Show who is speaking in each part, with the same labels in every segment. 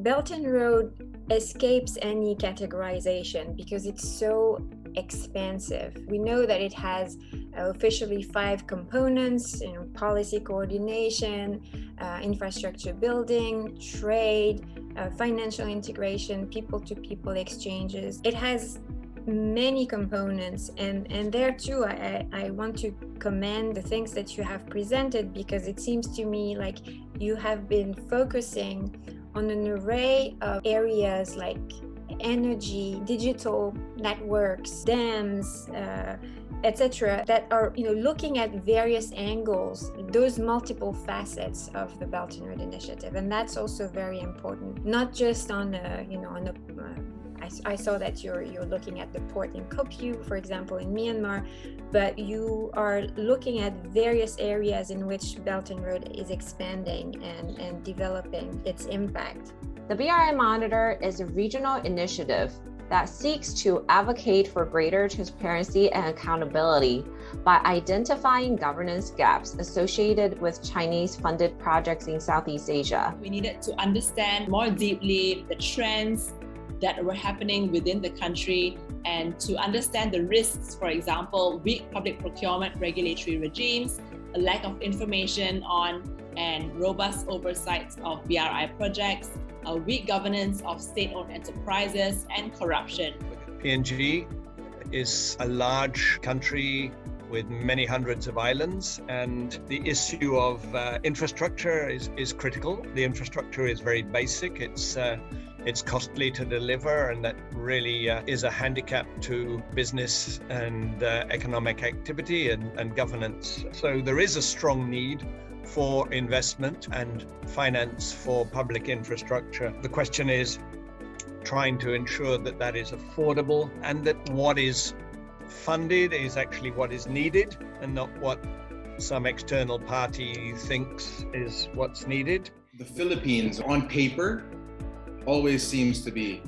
Speaker 1: Belt and Road escapes any categorization because it's so expansive. We know that it has officially 5 components: policy coordination, infrastructure building, trade, financial integration, people-to-people exchanges. It has many components, and there too I want to commend the things that you have presented, because it seems to me like you have been focusing on an array of areas like energy, digital networks, dams, etc., that are looking at various angles, those multiple facets of the Belt and Road Initiative. And that's also very important, not just on I saw that you're looking at the port in Kopju, for example, in Myanmar, but you are looking at various areas in which Belt and Road is expanding and developing its impact.
Speaker 2: The BRI Monitor is a regional initiative that seeks to advocate for greater transparency and accountability by identifying governance gaps associated with Chinese-funded projects in Southeast Asia.
Speaker 3: We needed to understand more deeply the trends that were happening within the country and to understand the risks, for example, weak public procurement regulatory regimes, a lack of information on and robust oversight of BRI projects, a weak governance of state-owned enterprises, and corruption.
Speaker 4: PNG is a large country with many hundreds of islands, and the issue of infrastructure is critical. The infrastructure is very basic. It's costly to deliver, and that really is a handicap to business and economic activity and governance. So there is a strong need for investment and finance for public infrastructure. The question is trying to ensure that that is affordable and that what is funded is actually what is needed and not what some external party thinks is what's needed.
Speaker 5: The Philippines, on paper, always seems to be,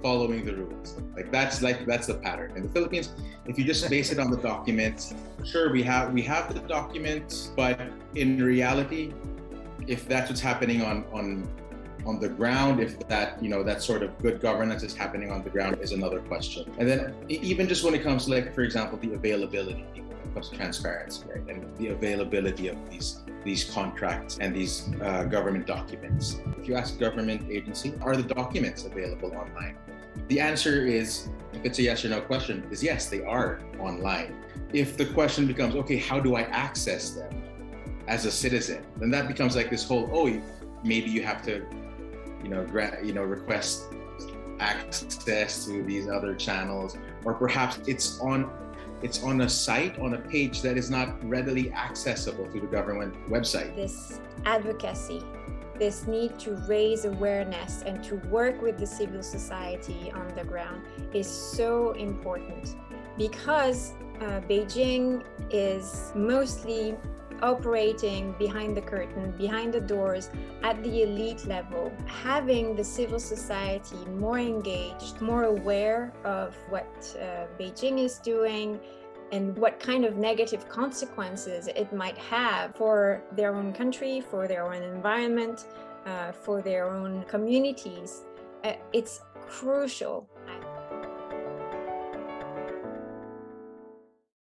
Speaker 5: following the rules. That's the pattern. In the Philippines, if you just base it on the documents, sure, we have the documents, but in reality, if that's what's happening on the ground, if that that sort of good governance is happening on the ground, is another question. And then even just when it comes to, for example, the availability, when it comes to transparency, right, and the availability of these contracts and these government documents. If you ask a government agency, are the documents available online? The answer is, if it's a yes or no question, is yes, they are online. If the question becomes, okay, how do I access them as a citizen? Then that becomes like this whole, maybe you have to, request access to these other channels, or perhaps it's on a site, on a page that is not readily accessible through the government website.
Speaker 1: This advocacy, this need to raise awareness and to work with the civil society on the ground is so important, because Beijing is mostly operating behind the curtain, behind the doors, at the elite level. Having the civil society more engaged, more aware of what Beijing is doing and what kind of negative consequences it might have for their own country, for their own environment, for their own communities. It's crucial